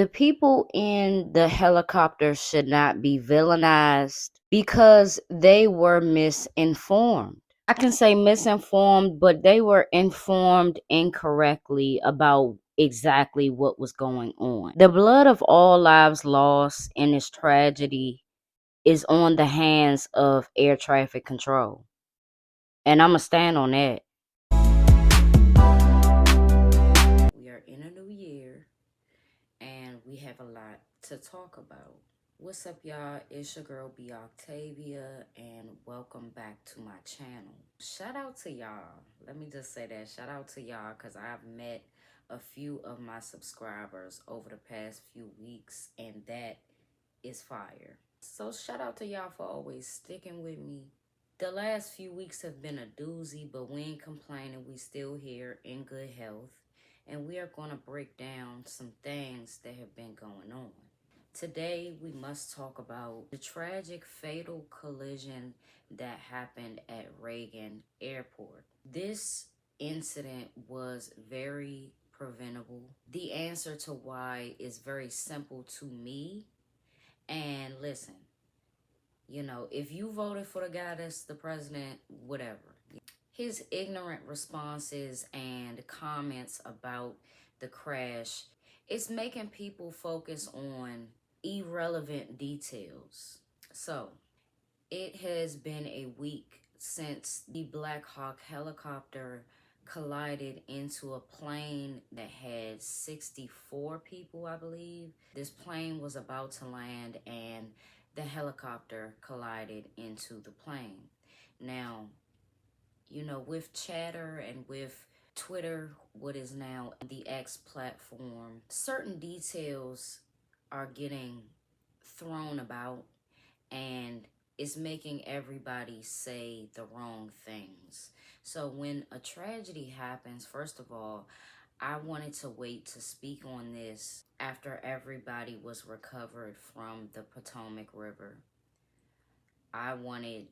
The people in the helicopter should not be villainized because they were misinformed. I can say misinformed, but they were informed incorrectly about exactly what was going on. The blood of all lives lost in this tragedy is on the hands of air traffic control. And I'm going to stand on that. We are in a new year and we have a lot to talk about. What's up, y'all? It's your girl B Octavia, and welcome back to my channel. Shout out to y'all. Let me just say that. Shout out to y'all because I've met a few of my subscribers over the past few weeks, and that is fire. So shout out to y'all for always sticking with me. The last few weeks have been a doozy, but we ain't complaining. We still here in good health, and we are going to break down some things that have been going on. Today, we must talk about the tragic fatal collision that happened at Reagan Airport. This incident was very preventable. The answer to why is very simple to me. And listen, you know, if you voted for the guy that's the president, whatever. His ignorant responses and comments about the crash, it's making people focus on irrelevant details. So, it has been a week since the Black Hawk helicopter collided into a plane that had 64 people, I believe. This plane was about to land and the helicopter collided into the plane. Now, you know, with Chatter and with Twitter, what is now the X platform, certain details are getting thrown about and it's making everybody say the wrong things. So when a tragedy happens, first of all, I wanted to wait to speak on this after everybody was recovered from the Potomac River. I wanted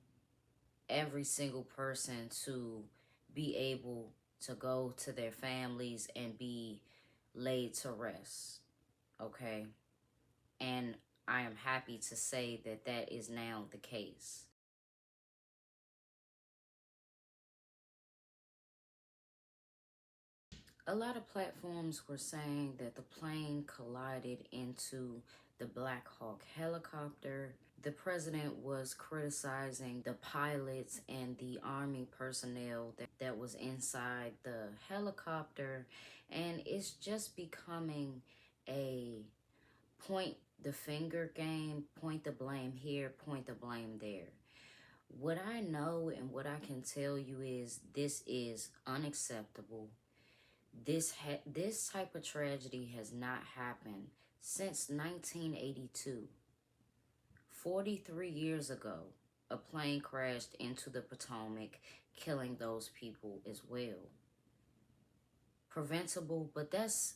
every single person to be able to go to their families and be laid to rest, okay? And I am happy to say that that is now the case. A lot of platforms were saying that the plane collided into the Black Hawk helicopter. The president was criticizing the pilots and the Army personnel that was inside the helicopter. And it's just becoming a point the finger game, point the blame here, point the blame there. What I know and what I can tell you is this is unacceptable. This type of tragedy has not happened since 1982. 43 years ago, a plane crashed into the Potomac, killing those people as well. Preventable, but that's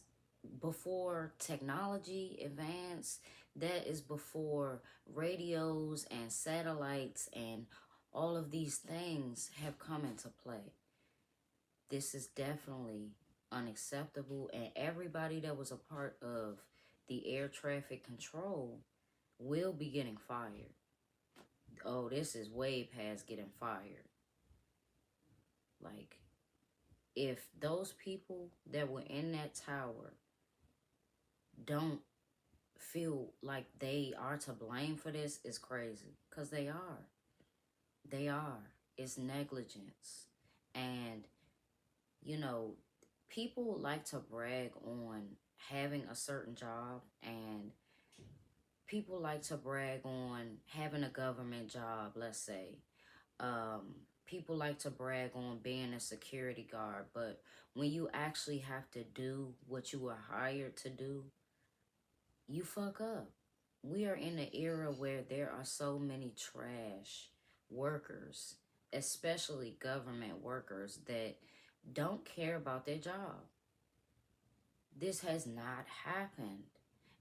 before technology advanced. That is before radios and satellites and all of these things have come into play. This is definitely unacceptable, and everybody that was a part of the air traffic control will be getting fired. Oh, this is way past getting fired. Like, if those people that were in that tower don't feel like they are to blame for this, is crazy. Because they are. They are. It's negligence. And, you know, people like to brag on having a certain job, and people like to brag on having a government job, let's say. People like to brag on being a security guard, but when you actually have to do what you were hired to do, you fuck up. We are in an era where there are so many trash workers, especially government workers, that don't care about their job. This has not happened.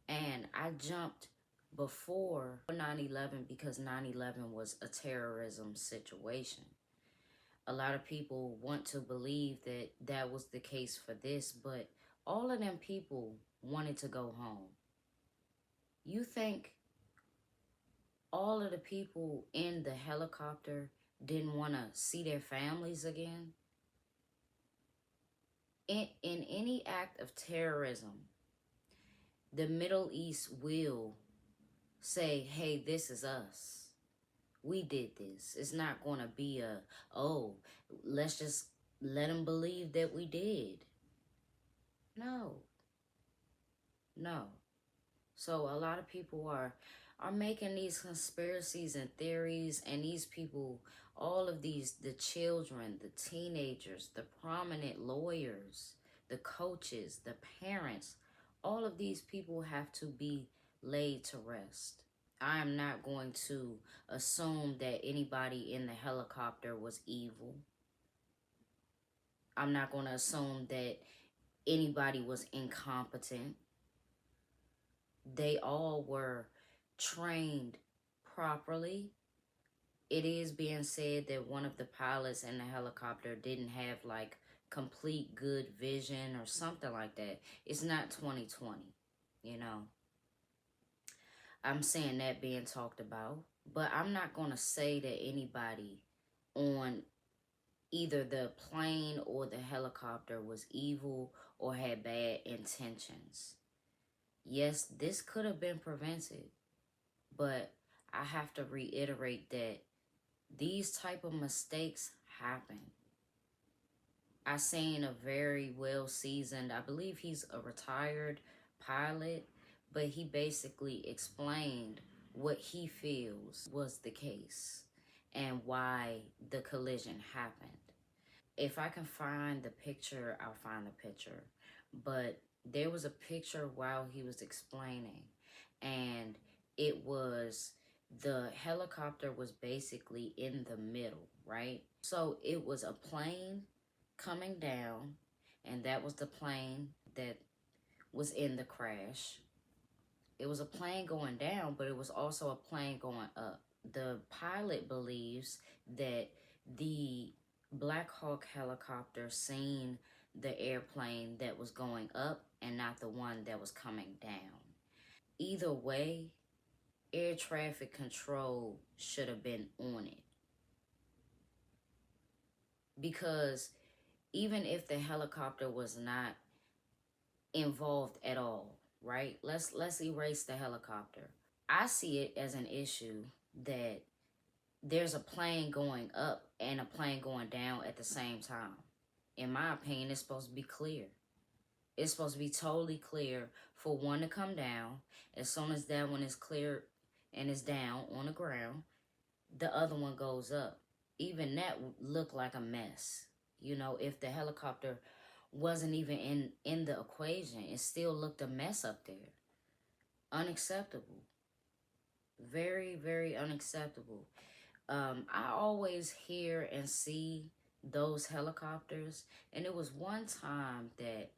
And I jumped before 9/11 because 9/11 was a terrorism situation. A lot of people want to believe that that was the case for this, but all of them people wanted to go home. You think all of the people in the helicopter didn't want to see their families again? In any act of terrorism, the Middle East will say, hey, this is us. We did this. It's not going to be oh, let's just let them believe that we did. No, no. So a lot of people are making these conspiracies and theories, and these people, all of these, the children, the teenagers, the prominent lawyers, the coaches, the parents, all of these people have to be laid to rest. I am not going to assume that anybody in the helicopter was evil. I'm not going to assume that anybody was incompetent. They all were trained properly. It is being said that one of the pilots in the helicopter didn't have like complete good vision or something like that. It's not 2020, you know. I'm saying that being talked about, but I'm not going to say that anybody on either the plane or the helicopter was evil or had bad intentions. Yes, this could have been prevented, but I have to reiterate that these type of mistakes happen. I seen a very well seasoned, I believe he's a retired pilot, but he basically explained what he feels was the case and why the collision happened. If I can find the picture, I'll find the picture. But there was a picture while he was explaining, and it was the helicopter was basically in the middle, right? So it was a plane coming down, and that was the plane that was in the crash. It was a plane going down, but it was also a plane going up. The pilot believes that the Black Hawk helicopter seen the airplane that was going up and not the one that was coming down. Either way, air traffic control should have been on it. Because even if the helicopter was not involved at all, right? Let's erase the helicopter. I see it as an issue that there's a plane going up and a plane going down at the same time. In my opinion, it's supposed to be clear. It's supposed to be totally clear for one to come down. As soon as that one is clear and is down on the ground, the other one goes up. Even that looked like a mess. You know, if the helicopter wasn't even in the equation, it still looked a mess up there. Unacceptable. Very, very unacceptable. I always hear and see those helicopters, and it was one time that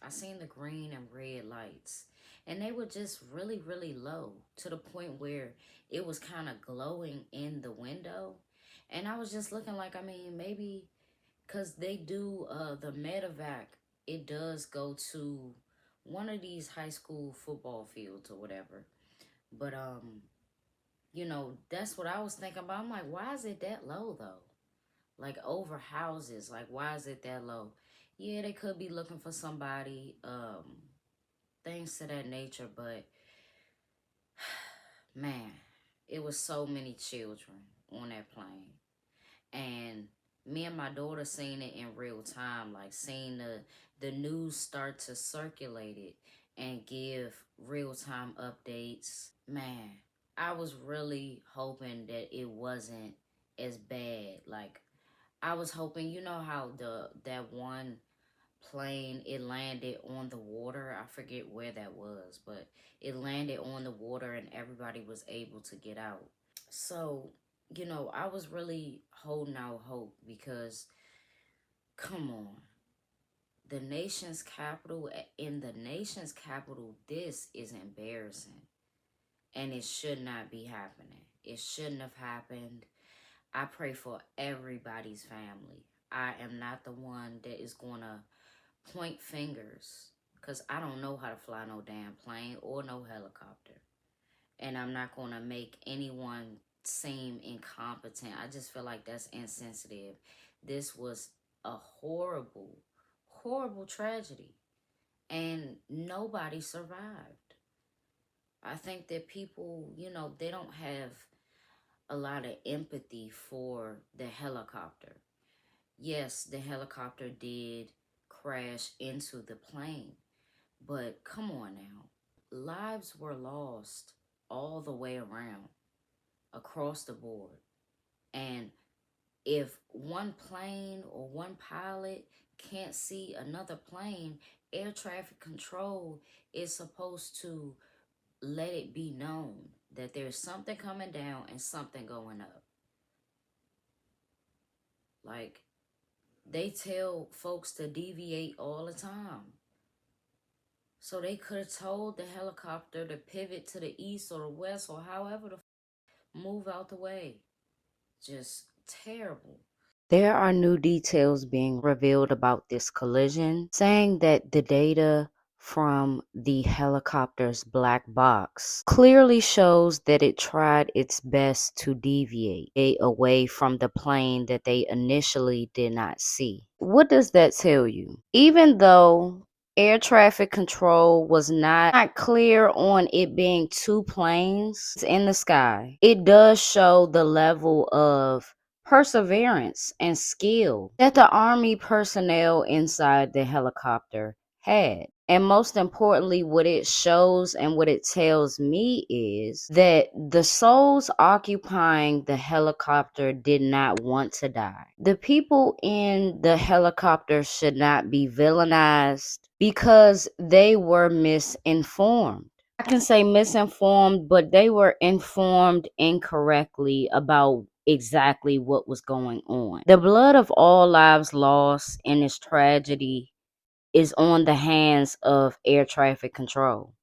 I seen the green and red lights, and they were just really, really low to the point where it was kind of glowing in the window. And I was just looking like, I mean, maybe because they do the medevac, it does go to one of these high school football fields or whatever. But you know, that's what I was thinking about. I'm like, why is it that low though? Like over houses, like why is it that low? Yeah, they could be looking for somebody, things to that nature, but man, it was so many children on that plane. And me and my daughter seen it in real time, like seeing the news start to circulate it and give real time updates. Man, I was really hoping that it wasn't as bad. Like I was hoping, you know how that one plane, it landed on the water. I forget where that was, but it landed on the water and everybody was able to get out. So, you know, I was really holding out hope because, come on, the nation's capital, in the nation's capital, this is embarrassing. And it should not be happening. It shouldn't have happened. I pray for everybody's family. I am not the one that is going to point fingers. because I don't know how to fly no damn plane or no helicopter. And I'm not going to make anyone seem incompetent. I just feel like that's insensitive. This was a horrible, horrible tragedy, and nobody survived. I think that people, they don't have a lot of empathy for the helicopter. Yes, the helicopter did crash into the plane, but come on now. Lives were lost all the way around, across the board. And if one plane or one pilot can't see another plane, air traffic control is supposed to let it be known that there's something coming down and something going up. Like, they tell folks to deviate all the time. So they could have told the helicopter to pivot to the east or the west or however to move out the way. Just terrible. There are new details being revealed about this collision, saying that the data from the helicopter's black box clearly shows that it tried its best to deviate away from the plane that they initially did not see. What does that tell you? Even though air traffic control was not clear on it being two planes in the sky, it does show the level of perseverance and skill that the Army personnel inside the helicopter had. And most importantly, what it shows and what it tells me is that the souls occupying the helicopter did not want to die. The people in the helicopter should not be villainized because they were misinformed. I can say misinformed, but they were informed incorrectly about exactly what was going on. The blood of all lives lost in this tragedy is on the hands of air traffic control.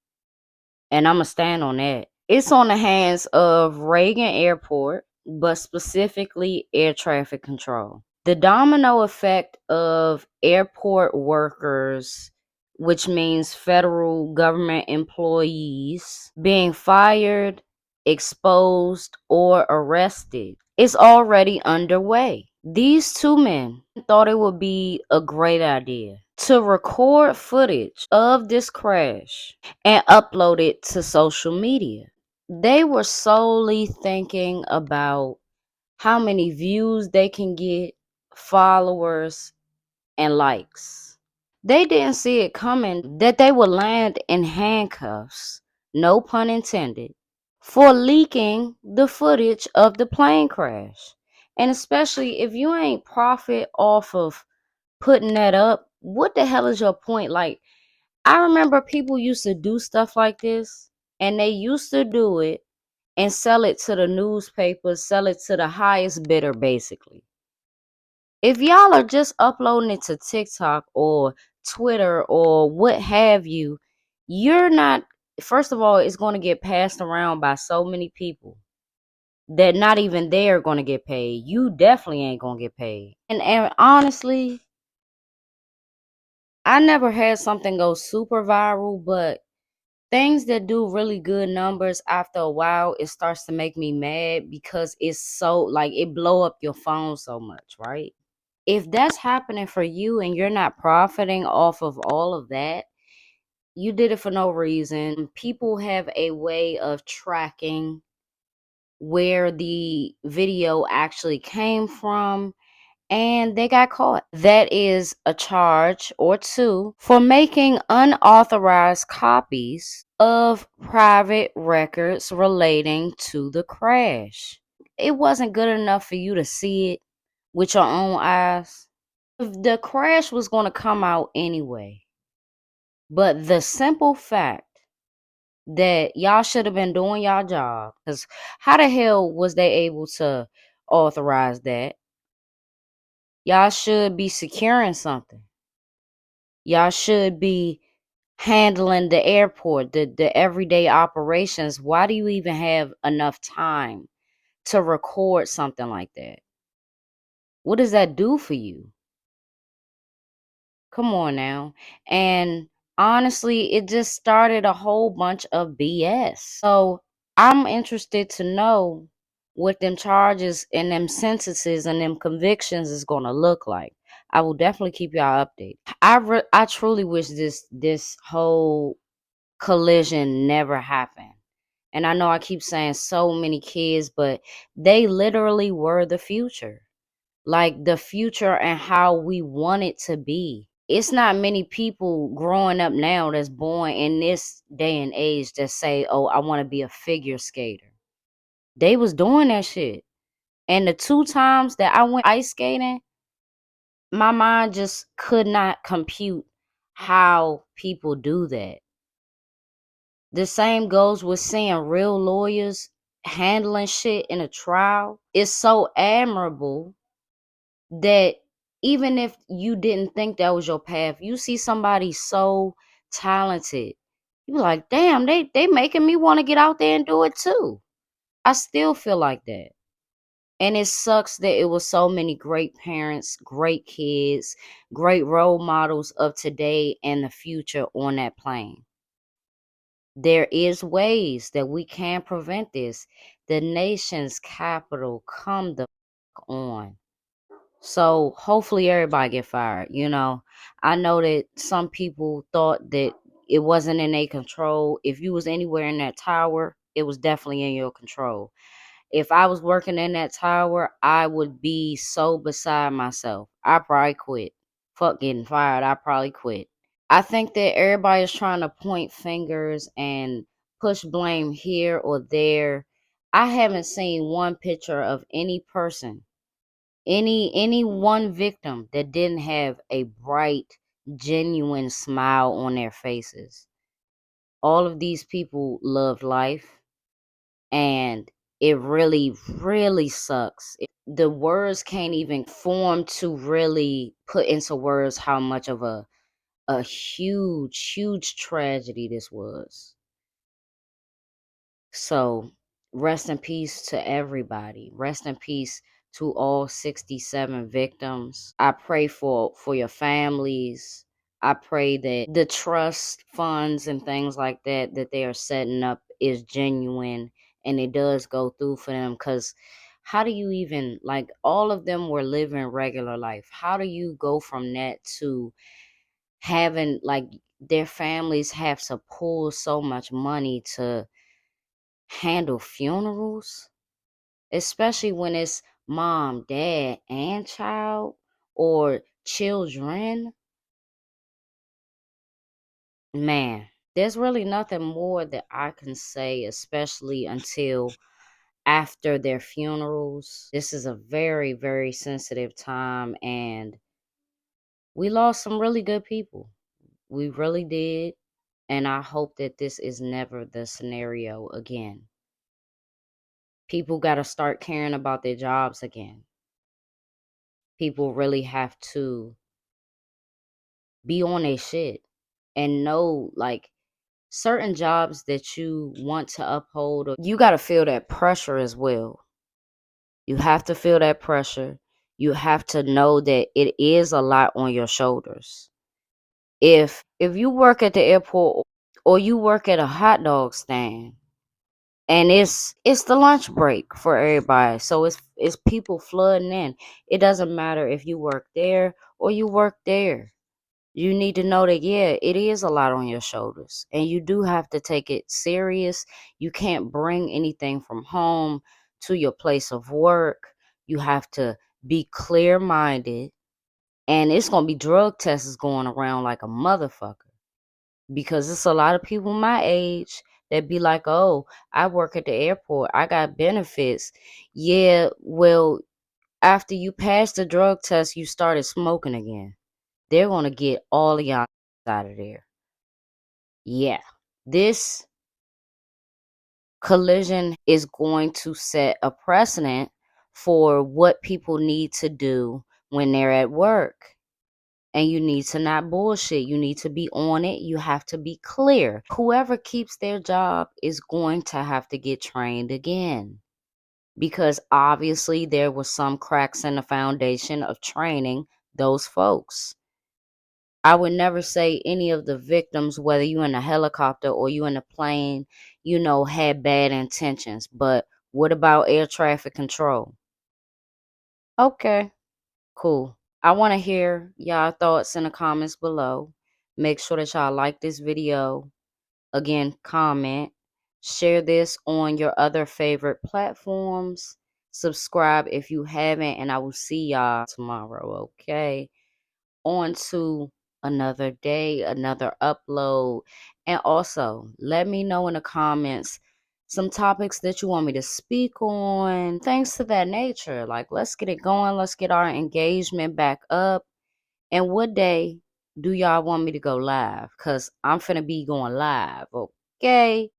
And I'm going to stand on that. It's on the hands of Reagan Airport, but specifically air traffic control. The domino effect of airport workers, which means federal government employees, being fired, exposed, or arrested, is already underway. These two men thought it would be a great idea to record footage of this crash and upload it to social media. They were solely thinking about how many views they can get, followers, and likes. They didn't see it coming that they would land in handcuffs, no pun intended, for leaking the footage of the plane crash. And especially if you ain't profit off of putting that up, what the hell is your point? Like, I remember people used to do stuff like this, and they used to do it and sell it to the newspapers, sell it to the highest bidder, basically. If y'all are just uploading it to TikTok or Twitter or what have you, you're not, first of all, it's going to get passed around by so many people that not even they are going to get paid. You definitely ain't going to get paid. And honestly, I never had something go super viral, but things that do really good numbers, after a while it starts to make me mad because it's so, like, it blow up your phone so much, right? If that's happening for you and you're not profiting off of all of that, you did it for no reason. People have a way of tracking where the video actually came from, and they got caught. That is a charge or two for making unauthorized copies of private records relating to the crash. It wasn't good enough for you to see it with your own eyes. The crash was going to come out anyway. But the simple fact that y'all should have been doing y'all job, because how the hell was they able to authorize that? Y'all should be securing something. Y'all should be handling the airport, the everyday operations. Why do you even have enough time to record something like that? What does that do for you? Come on now. And honestly, it just started a whole bunch of BS. So I'm interested to know what them charges and them sentences and them convictions is gonna look like. I will definitely keep y'all updated. I truly wish this whole collision never happened. And I know I keep saying so many kids, but they literally were the future. Like the future and how we want it to be. It's not many people growing up now that's born in this day and age that say, "Oh, I want to be a figure skater." They was doing that shit. And the two times that I went ice skating, my mind just could not compute how people do that. The same goes with seeing real lawyers handling shit in a trial. It's so admirable that even if you didn't think that was your path, you see somebody so talented, you be like, damn, they making me want to get out there and do it too. I still feel like that. And it sucks that it was so many great parents, great kids, great role models of today and the future on that plane. There is ways that we can prevent this. The nation's capital come the on. So hopefully everybody get fired. I know that some people thought that it wasn't in their control. If you was anywhere in that tower, it was definitely in your control. If I was working in that tower, I would be so beside myself. I probably quit. Fuck getting fired. I probably quit. I think that everybody is trying to point fingers and push blame here or there. I haven't seen one picture of any person, any one victim that didn't have a bright, genuine smile on their faces. All of these people loved life, and it really, really sucks. The words can't even form to really put into words how much of a huge, huge tragedy this was. So rest in peace to everybody. Rest in peace to all 67 victims. I pray for your families. I pray that the trust funds and things like that they are setting up is genuine and it does go through for them. Because how do you even, like, all of them were living regular life? How do you go from that to having, like, their families have to pull so much money to handle funerals, especially when it's mom, dad, and child or children? Man, there's really nothing more that I can say, especially until after their funerals. This is a very, very sensitive time, and we lost some really good people. We really did. And I hope that this is never the scenario again. People got to start caring about their jobs again. People really have to be on their shit and know, like, certain jobs that you want to uphold, or you got to feel that pressure as well. You have to feel that pressure. You have to know that it is a lot on your shoulders. If you work at the airport or you work at a hot dog stand and it's the lunch break for everybody, so it's people flooding in. It doesn't matter if you work there or you work there. You need to know that, yeah, it is a lot on your shoulders and you do have to take it serious. You can't bring anything from home to your place of work. You have to be clear minded, and it's going to be drug tests going around like a motherfucker, because it's a lot of people my age that be like, oh, I work at the airport, I got benefits. Yeah, well, after you pass the drug test, you started smoking again. They're going to get all of y'all out of there. Yeah. This collision is going to set a precedent for what people need to do when they're at work. And you need to not bullshit. You need to be on it. You have to be clear. Whoever keeps their job is going to have to get trained again, because obviously there was some cracks in the foundation of training those folks. I would never say any of the victims, whether you in a helicopter or you in a plane, had bad intentions. But what about air traffic control? Okay, cool. I want to hear y'all thoughts in the comments below. Make sure that y'all like this video. Again, comment. Share this on your other favorite platforms. Subscribe if you haven't, and I will see y'all tomorrow, okay? On to another day, another upload. And also, let me know in the comments some topics that you want me to speak on. Things to that nature. Like, let's get it going. Let's get our engagement back up. And what day do y'all want me to go live? Because I'm finna be going live, okay?